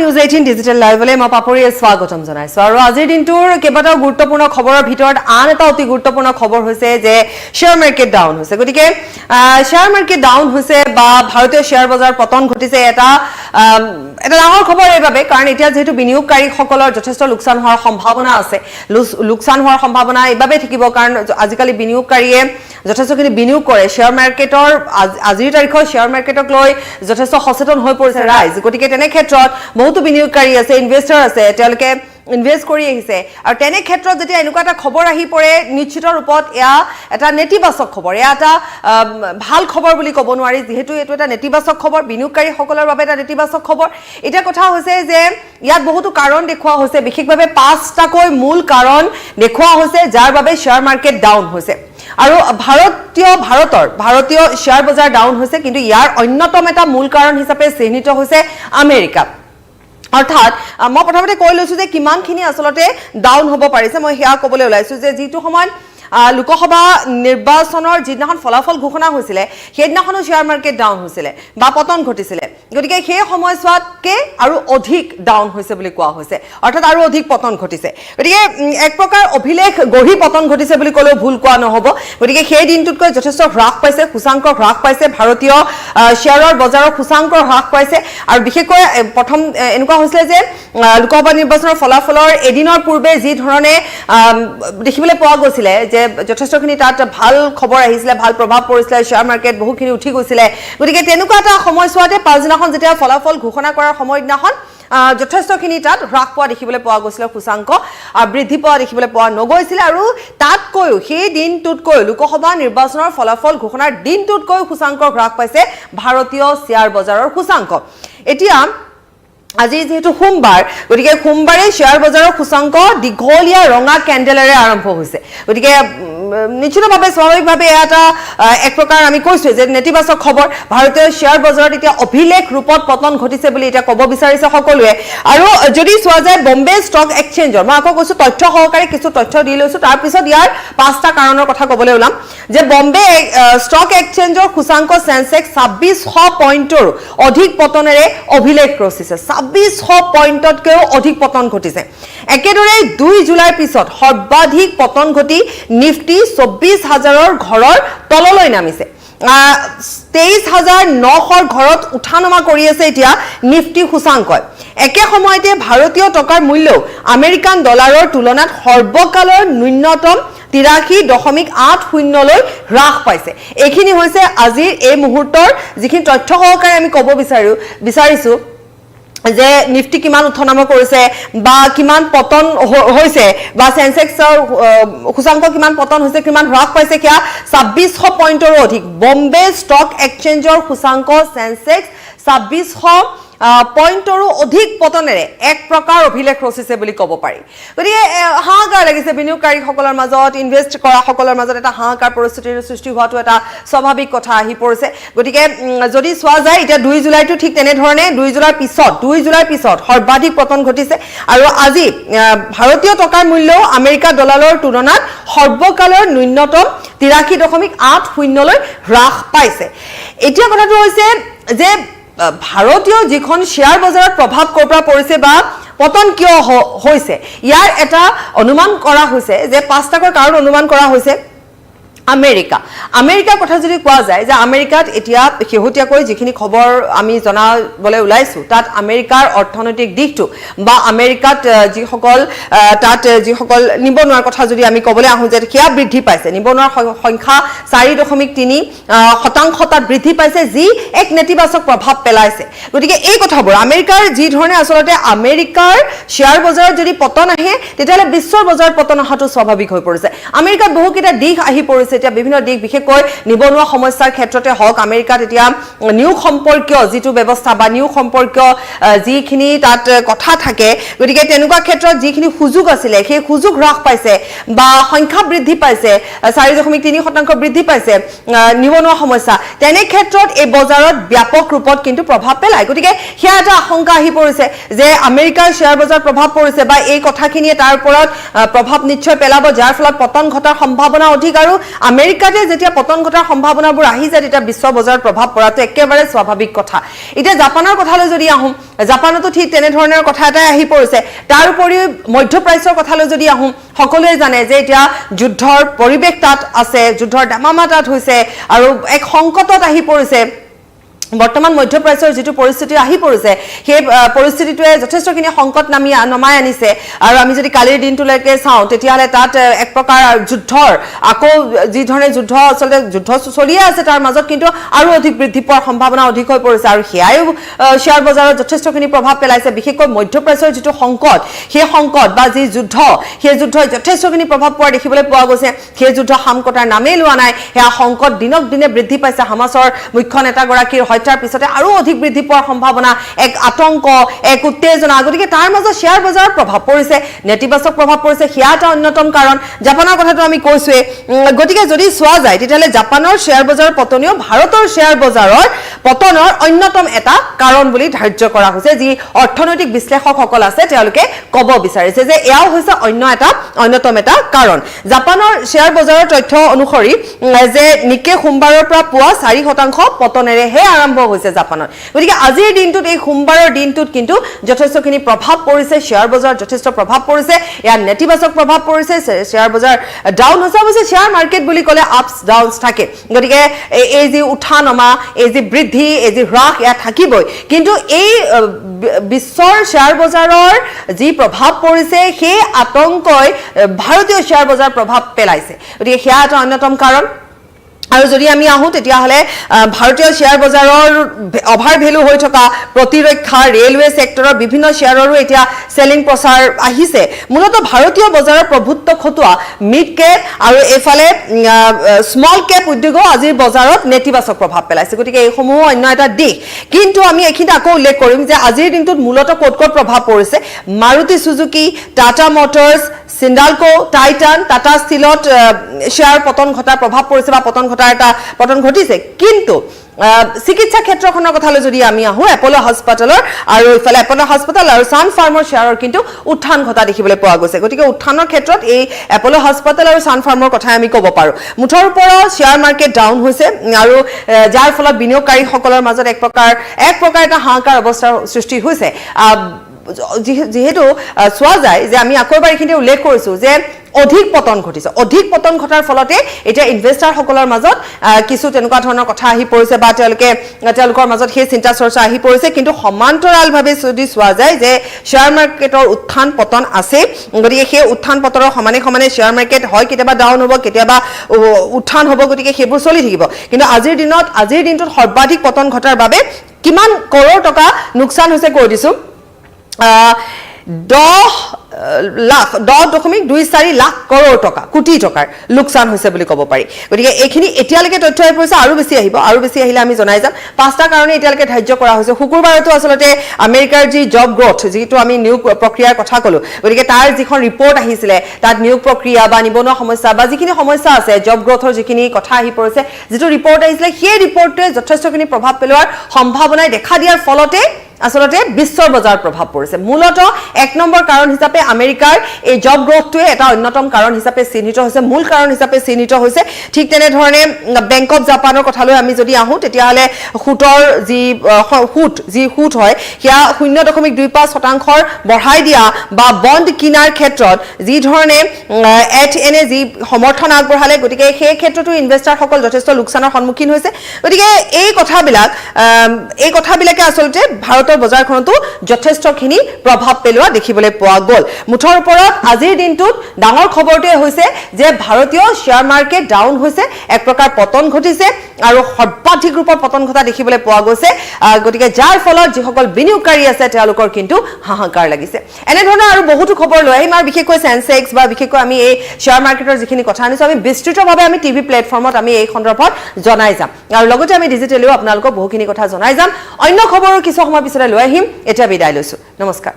news 18 digital লাইভলৈ মই পাপৰিয়ে স্বাগতম জনাইছো আৰু আজিৰ দিনটোৰ কেইবাটাও গুৰুত্বপূৰ্ণ খবৰৰ ভিতৰত আন এটা অতি গুৰুত্বপূৰ্ণ খবৰ হৈছে যে শেয়াৰ মাৰ্কেট ডাউন হৈছে গতিকে শেয়াৰ মাৰ্কেট ডাউন হৈছে বা ভাৰতীয় শেয়াৰ বজাৰ পতন ঘটিছে এটা ডাঙৰ খবৰ এইভাবে কাৰণ এতিয়া যেহেতু বিনিয়োগকাৰীসকলৰ যথেষ্ট লোকসান হোৱাৰ সম্ভাৱনা আছে লোকসান হোৱাৰ সম্ভাৱনা এইভাবে থাকিব কাৰণ আজিকালি বিনিয়োগকাৰীয়ে যথেষ্টখিনি বিনিয়োগ কৰে শেয়াৰ মাৰ্কেটৰ আজিৰ তাৰিখৰ শেয়াৰ মাৰ্কেটক লৈ যথেষ্ট সচেতন হৈ পৰিছে ৰাইজ গতিকে তেনে ক্ষেত্ৰত বহুতো বিনিয়োগকাৰী আছে ইনভেষ্টৰ আছে তেওঁলোকে ইনভেস্ট কৰি আহিছে আৰু তেনে ক্ষেত্ৰত যেতিয়া এনেকুৱা এটা খবৰ আহি পৰে নিশ্চিত ৰূপত এয়া এটা নেতিবাচক খবৰ এয়া এটা ভাল খবৰ বুলি ক'ব নোৱাৰি যেহেতু এটো এটা নেতিবাচক খবৰ বিনিয়োগকাৰীসকলৰ বাবে এটা নেতিবাচক খবৰ এটা কথা হৈছে যে ইয়াত বহুতো কাৰণ দেখুৱা হৈছে বিশেষভাৱে 5টাকৈ মূল কাৰণ দেখুৱা হৈছে যাৰ বাবে শেয়াৰ মাৰ্কেট ডাউন হৈছে আৰু ভাৰতীয় শেয়াৰ বজাৰ ডাউন হৈছে কিন্তু ইয়াৰ অন্যতম এটা মূল কাৰণ হিচাপে চিহ্নিত হৈছে আমেৰিকা অৰ্থাৎ মই প্ৰথমতে কৈ লৈছো যে কিমানখিনি আসলতে ডাউন হ'ব পাৰিছে মই হেয়া ক'বলৈ ওলাইছো যে যেটো সময় লোকসভা নিৰ্বাচনৰ যিদিনাখন ফলাফল ঘোষণা হৈছিল সেইদিনাখনো শেয়াৰ মাৰ্কেট ডাউন হৈছিল বা পতন ঘটিছিল গতিকে সেই সময়ছোৱাতকে আৰু অধিক ডাউন হৈছে বুলি কোৱা হৈছে অৰ্থাৎ আৰু অধিক পতন ঘটিছে গতিকে এক প্ৰকাৰ অভিলেখ গঢ়ি পতন ঘটিছে বুলি ক'লেও ভুল কোৱা নহ'ব গতিকে সেই দিনটোতকৈ যথেষ্ট হ্ৰাস পাইছে সূচাংক হ্ৰাস পাইছে ভাৰতীয় শেয়াৰৰ বজাৰৰ সূচাংক হ্ৰাস পাইছে আৰু বিশেষকৈ প্ৰথম এনেকুৱা হৈছিল যে লোকসভা নিৰ্বাচনৰ ফলাফলৰ এদিনৰ পূৰ্বে যি ধৰণে দেখিবলৈ পোৱা গৈছিল যে যথেষ্টখিনি তাত ভাল খবৰ আহিছিল ভাল প্ৰভাৱ পৰিছিল শেয়াৰ মাৰ্কেট বহুখিনি উঠি গৈছিল গতিকে তেনেকুৱা এটা সময়ছোৱাতে পাঁচদিনাখন যেতিয়া ফলাফল ঘোষণা কৰাৰ সময়দিনাখন যথেষ্টখিনি তাত হ্ৰাস পোৱা দেখিবলৈ পোৱা গৈছিল সূচাংক বৃদ্ধি পোৱা দেখিবলৈ পোৱা নগৈছিল আৰু তাতকৈও সেই দিনটোতকৈ লোকসভা নিৰ্বাচনৰ ফলাফল ঘোষণাৰ দিনটোতকৈ সূচাংক হ্ৰাস পাইছে ভাৰতীয় শেয়াৰ বজাৰৰ সূচাংক এতিয়া আজি যেহেতু সোমবাৰ গতিকে সোমবাৰে শেয়াৰ বজাৰৰ সূচাংক দীঘলীয়া ৰঙা কেণ্ডেলেৰে আৰম্ভ হৈছে গতিকে নিশ্চিতভাৱে স্বাভাৱিকভাৱে এটা এক প্ৰকাৰ আমি কৈছো যে নেতিবাচক খবৰ ভাৰতীয় শেয়াৰ বজাৰত এতিয়া অভিলেখ ৰূপত পতন ঘটিছে বুলি এটা ক'ব বিচাৰিছে সকলোৱে আৰু যদি চোৱা যায় বম্বে ষ্টক এক্সচেঞ্জৰ মই আকৌ কৈছো তথ্য সহকাৰে কিছু তথ্য দি লৈছো তাৰ পিছত ইয়াৰ 5টা কাৰণৰ কথা ক'বলৈ ওলাম যে বম্বে ষ্টক এক্সচেঞ্জৰ সূচাংক সেনসেক্স 2600 পইণ্টৰ অধিক পতনেৰে অভিলেখ ৰচিছে 2600 পইণ্টতকৈও অধিক পতন ঘটিছে একেদৰে 2 জুলাইৰ পিছত সৰ্বাধিক পতন ঘটি নিফটি 24000ৰ ঘৰৰ তললৈ নামিছে 23900ৰ ঘৰত উঠানমা কৰি আছে এতিয়া নিফটি সূচাংকই একে সময়তে ভাৰতীয় টকাৰ মূল্য আমেৰিকান ডলাৰৰ তুলনাত সৰ্বকালৰ ন্যূনতম 83.80 লৈ হ্ৰাস পাইছে এইখিনি হৈছে আজিৰ এই মুহূৰ্তৰ যিখিনি তথ্য সহকাৰে আমি ক'ব বিচাৰিছো যে নিফটি কিমান উঠানামা কৰিছে বা কিমান পতন হৈছে বা সেনসেক্সৰ সূচাংক কিমান পতন হৈছে কিমান হ্ৰাস পাইছে কিয়া 2600 পইণ্টৰ অধিক বম্বে ষ্টক এক্সচেঞ্জৰ সূচাংক সেনসেক্স 2600 পইণ্টৰো অধিক পতনেৰে এক প্ৰকাৰ অভিলেখ ৰচিছে বুলি ক'ব পাৰি গতিকে হাহাকাৰ লাগিছে বিনিয়োগকাৰীসকলৰ মাজত ইনভেষ্ট কৰা সকলৰ মাজত এটা হাহাকাৰ পৰিস্থিতিৰ সৃষ্টি হোৱাটো এটা স্বাভাৱিক কথা আহি পৰিছে গতিকে যদি চোৱা যায় এতিয়া 2 জুলাইটো ঠিক তেনে ধৰণে 2 জুলাইৰ পিছত সৰ্বাধিক পতন ঘটিছে আৰু আজি ভাৰতীয় টকাৰ মূল্য আমেৰিকা ডলাৰৰ তুলনাত সৰ্বকালৰ ন্যূনতম 83.80 লৈ হ্ৰাস পাইছে এতিয়া কথাটো হৈছে যে ভাৰতীয় যিখন শেয়াৰ বজাৰত প্ৰভাৱ ক'ৰ পৰা পৰিছে বা পতন কিয় হৈছে ইয়াৰ এটা অনুমান কৰা হৈছে যে 5টাকৈ কাৰণ অনুমান কৰা হৈছে আমেৰিকাৰ কথা যদি কোৱা যায় যে আমেৰিকাত এতিয়া শেহতীয়াকৈ যিখিনি খবৰ আমি জনাবলৈ ওলাইছো তাত আমেৰিকাৰ অৰ্থনৈতিক দিশটো বা আমেৰিকাত যিসকল নিবনুৱাৰ কথা যদি আমি ক'বলৈ আহোঁ যে সেয়া বৃদ্ধি পাইছে নিবনুৱাৰ সংখ্যা 4.3% তাত বৃদ্ধি পাইছে যি এক নেতিবাচক প্ৰভাৱ পেলাইছে গতিকে এই কথাবোৰ আমেৰিকাৰ যি ধৰণে আসলতে আমেৰিকাৰ শেয়াৰ বজাৰত যদি পতন আহে তেতিয়াহ'লে বিশ্বৰ বজাৰত পতন অহাটো স্বাভাৱিক হৈ পৰিছে আমেৰিকাত বহুকেইটা দিশ আহি পৰিছে এতিয়া বিভিন্ন দিশ বিশেষকৈ নিবনুৱা সমস্যাৰ ক্ষেত্ৰতে হওক আমেৰিকাত এতিয়া নিয়োগ সম্পৰ্কীয় যিটো ব্যৱস্থা বা নিয়োগ সম্পৰ্কীয় যিখিনি তাত কথা থাকে গতিকে তেনেকুৱা ক্ষেত্ৰত যিখিনি সুযোগ আছিল সেই সুযোগ হ্ৰাস পাইছে বা সংখ্যা বৃদ্ধি পাইছে 4.3% বৃদ্ধি পাইছে নিবনুৱা সমস্যা তেনে ক্ষেত্ৰত এই বজাৰত ব্যাপক ৰূপত কিন্তু প্ৰভাৱ পেলায় গতিকে সেয়া এটা আশংকা আহি পৰিছে যে আমেৰিকাৰ শেয়াৰ বজাৰ প্ৰভাৱ পৰিছে বা এই কথাখিনিয়ে তাৰ ওপৰত প্ৰভাৱ নিশ্চয় পেলাব যাৰ ফলত পতন ঘটাৰ সম্ভাৱনা অধিক আৰু আমেৰিকাতে যেতিয়া পতন ঘটাৰ সম্ভাৱনাবোৰ আহি যায় তেতিয়া বিশ্ব বজাৰত প্ৰভাৱ পৰাটো একেবাৰে স্বাভাৱিক কথা এতিয়া জাপানৰ কথালৈ যদি আহোঁ জাপানতো ঠিক তেনেধৰণৰ কথা এটাই আহি পৰিছে তাৰ উপৰিও মধ্যপ্ৰাচ্যৰ কথালৈ যদি আহোঁ সকলোৱে জানে যে এতিয়া যুদ্ধৰ পৰিৱেশ তাত আছে যুদ্ধৰ দামামা তাত হৈছে আৰু এক সংকটত আহি পৰিছে বৰ্তমান মধ্যপ্ৰাচ্যৰ যেটো পৰিস্থিতি আহি পৰিছে সেই পৰিস্থিতিটোৱে যথেষ্টখিনি সংকট নমাই আনিছে আৰু আমি যদি কালিৰ দিনটোলৈকে চাওঁ তেতিয়াহলে তাত এক প্ৰকাৰ যুদ্ধৰ আকৌ যি ধৰণে যুদ্ধ আসলে যুদ্ধ চলিয়ে আছে তাৰ মাজত কিন্তু আৰু অধিক বৃদ্ধি পোৱাৰ সম্ভাৱনা অধিক হৈ পৰিছে আৰু হেয়াও শেয়াৰ বজাৰত যথেষ্টখিনি প্ৰভাৱ পেলাইছে বিশেষকৈ মধ্যপ্ৰাচ্যৰ যেটো সংকট সেই সংকট বা যি যুদ্ধ সেই যুদ্ধই যথেষ্টখিনি প্ৰভাৱ পোৱা দেখিবলৈ পোৱা গৈছে সেই যুদ্ধ হামকটাৰ নামেই লোৱা নাই হেয়া সংকট দিনক দিনে বৃদ্ধি পাইছে হামাছৰ মুখ্য নেতাগৰাকীৰ তাৰ পিছতে আৰু অধিক বৃদ্ধি পোৱাৰ সম্ভাৱনা এক আতংক এক উত্তেজনা গতিকে তাৰ মাজত শেয়াৰ বজাৰৰ প্ৰভাৱ পৰিছে নেতিবাচক প্ৰভাৱ পৰিছে হিয়া এটা অন্যতম কাৰণ জাপানৰ কথাটো আমি কৈছোৱে গতিকে যদি চোৱা যায় তেতিয়ালে জাপানৰ শেয়াৰ বজাৰৰ পতনিও ভাৰতৰ শেয়াৰ বজাৰৰ পতনৰ অন্যতম এটা কাৰণ বুলি ধাৰ্য কৰা হৈছে যি অৰ্থনৈতিক বিশ্লেষকসকল আছে তেওঁলোকে ক'ব বিচাৰিছে যে এয়াও হৈছে অন্যতম এটা কাৰণ জাপানৰ শেয়াৰ বজাৰৰ তথ্য অনুসৰি যে নিকে সোমবাৰৰ পৰা পোৱা 4% পতনেৰেহে আৰম্ভ হৈছে জাপানত গতিকে আজিৰ দিনটোত এই সোমবাৰৰ দিনটোত কিন্তু যথেষ্টখিনি প্ৰভাৱ পৰিছে শেয়াৰ বজাৰ যথেষ্ট প্ৰভাৱ পৰিছে ইয়াৰ নেতিবাচক প্ৰভাৱ পৰিছে শেয়াৰ বজাৰ ডাউন হৈছে অৱশ্যে শেয়াৰ মাৰ্কেট বুলি ক'লে আপস ডাউনস থাকে গতিকে এই যি উঠানমা এই যি বৃদ্ধি এই যি হ্ৰাস ইয়াত থাকিবই কিন্তু এই বিশ্বৰ শেয়াৰ বজাৰৰ যি প্ৰভাৱ পৰিছে সেই আতংকই ভাৰতীয় শেয়াৰ বজাৰ প্ৰভাৱ পেলাইছে গতিকে সেয়া এটা অন্যতম কাৰণ আৰু যদি আমি আহো তেতিয়াহলে ভাৰতীয় শেয়াৰ বজাৰৰ অভাৰ ভ্যালু হৈ থকা প্ৰতিৰক্ষা ৰেলৱে সেক্টৰৰ বিভিন্ন শেয়াৰৰো এতিয়া সেলিং প্ৰচাৰ আহিছে মূলত ভাৰতীয় বজাৰৰ প্ৰভুত্ব খটুৱা মিড কেপ আৰু এফালে স্মল কেপ উদ্যোগও আজিৰ বজাৰত নেতিবাচক প্ৰভাৱ পেলাইছে গতিকে এই সমূহ অন্য এটা দিশ কিন্তু আমি এখিনি আকৌ উল্লেখ কৰিম যে আজিৰ দিনটোত মূলত ক'ত প্ৰভাৱ পৰিছে Maruti Suzuki Tata motors Hindalco Titan Tata ষ্টিলত শেয়াৰ পতন ঘটাৰ প্ৰভাৱ পৰিছে বা পতন ঘটিছে কিন্তু চিকিৎসা ক্ষেত্ৰখনৰ কথালৈ যদি আমি আহো এপলো হস্পিটালৰ আৰু ইফালে এপলো হস্পিটাল আৰু সান ফাৰ্মৰ শেয়াৰৰ কিন্তু উত্থান ঘটা দেখিবলৈ পোৱা গৈছে গতিকে উত্থানৰ ক্ষেত্ৰত এই এপলো হস্পিটাল আৰু সান ফাৰ্মৰ কথা আমি ক'ব পাৰো মুঠৰ ওপৰত শেয়াৰ মাৰ্কেট ডাউন হৈছে আৰু যাৰ ফলত বিনিয়োগকাৰীসকলৰ মাজত এক প্ৰকাৰ এটা হাহাকাৰ অৱস্থাৰ সৃষ্টি হৈছে যেহেতু চোৱা যায় যে আমি আকৌ এবাৰ এইখিনি উল্লেখ কৰিছো যে অধিক পতন ঘটাৰ ফলতে এটা ইনভেস্টাৰ সকলৰ মাজত কিছু তেনেকুৱা ধৰণৰ কথা আহি পৰিছে বা তেওঁলোকৰ মাজত সেই চিন্তা চৰ্চা আহি পৰিছে কিন্তু সমান্তৰালভাৱে যদি চোৱা যায় যে শেয়াৰ মাৰ্কেটৰ উত্থান পতন আছে গতিকে সেই উত্থান পতনৰ সমানে শেয়াৰ মাৰ্কেট হয় কেতিয়াবা ডাউন হ'ব কেতিয়াবা উত্থান হ'ব গতিকে সেইবোৰ চলি থাকিব কিন্তু আজিৰ দিনটোত সৰ্বাধিক পতন ঘটাৰ বাবে কিমান কৰোৰ টকা লোকচান হৈছে কৈ দিছো 10.24 লাখ কৰোৰ টকা কোটি টকাৰ লোকচান হৈছে বুলি ক'ব পাৰি গতিকে এইখিনি এতিয়ালৈকে তথ্য আহি পৰিছে আৰু বেছি আহিলে আমি জনাই যাম পাঁচটা কাৰণে এতিয়ালৈকে ধাৰ্য কৰা হৈছে শুকুৰবাৰতো আসলতে আমেৰিকাৰ যি জব গ্ৰোথ যিটো আমি নিয়োগ প্ৰক্ৰিয়াৰ কথা ক'লো গতিকে তাৰ যিখন ৰিপৰ্ট আহিছিলে তাত নিয়োগ প্ৰক্ৰিয়া বা নিবনুৱা সমস্যা বা যিখিনি সমস্যা আছে জব গ্ৰোথৰ যিখিনি কথা আহি পৰিছে যিটো ৰিপৰ্ট আহিছিলে সেই ৰিপৰ্টটোৱে যথেষ্টখিনি প্ৰভাৱ পেলোৱাৰ সম্ভাৱনাই দেখা দিয়াৰ ফলতে আসলতে বিশ্বৰ বজাৰ প্ৰভাৱ পৰিছে মূলত এক নম্বৰ কাৰণ হিচাপে আমেৰিকাৰ এই জব গ্ৰোথটোৱে এটা অন্যতম কাৰণ হিচাপে চিহ্নিত হৈছে মূল কাৰণ হিচাপে চিহ্নিত হৈছে ঠিক তেনে ধৰণে বেংক অফ জাপানৰ কথালৈ আমি যদি আহো তেতিয়াহলে সুতৰ যি সুত হয় সেয়া 0.25% বঢ়াই দিয়া বা বন্ড কিনাৰ ক্ষেত্ৰত যি ধৰণে এনে যি সমৰ্থন আগবঢ়ালে গতিকে সেই ক্ষেত্ৰতো ইনভেস্টাৰ সকল যথেষ্ট লোকচানৰ সন্মুখীন হৈছে গতিকে এই কথাবিলাকে আসলতে ভাৰতৰ বজাৰখনতো যথেষ্টখিনি প্ৰভাৱ পেলোৱা দেখিবলৈ পোৱা গ'ল মুঠৰ ওপৰত আজিৰ দিনটোত ডাঙৰ খবৰটোৱে হৈছে যে ভাৰতীয় শেয়াৰ মাৰ্কেট ডাউন হৈছে এক প্ৰকাৰ পতন ঘটিছে আৰু সৰ্বাধিক ৰূপত পতন ঘটা দেখিবলৈ পোৱা গৈছে গতিকে যাৰ ফলত যিসকল বিনিয়োগকাৰী আছে তেওঁলোকৰ কিন্তু হাহাকাৰ লাগিছে এনে ধৰণৰ আৰু বহুতো খবৰ লৈ আহিম আৰু বিশেষকৈ সেনসেক্স বা বিশেষকৈ আমি এই শেয়াৰ মাৰ্কেটৰ যিখিনি কথা আনিছো আমি বিস্তৃতভাৱে আমি টিভি প্লেটফৰ্মত আমি এই সন্দৰ্ভত জনাই যাম আৰু লগতে আমি ডিজিটেলিও আপোনালোকক বহুখিনি কথা জনাই যাম অন্য খবৰৰ কিছু সময় পিছতে লৈ আহিম এতিয়া বিদায় লৈছো নমস্কাৰ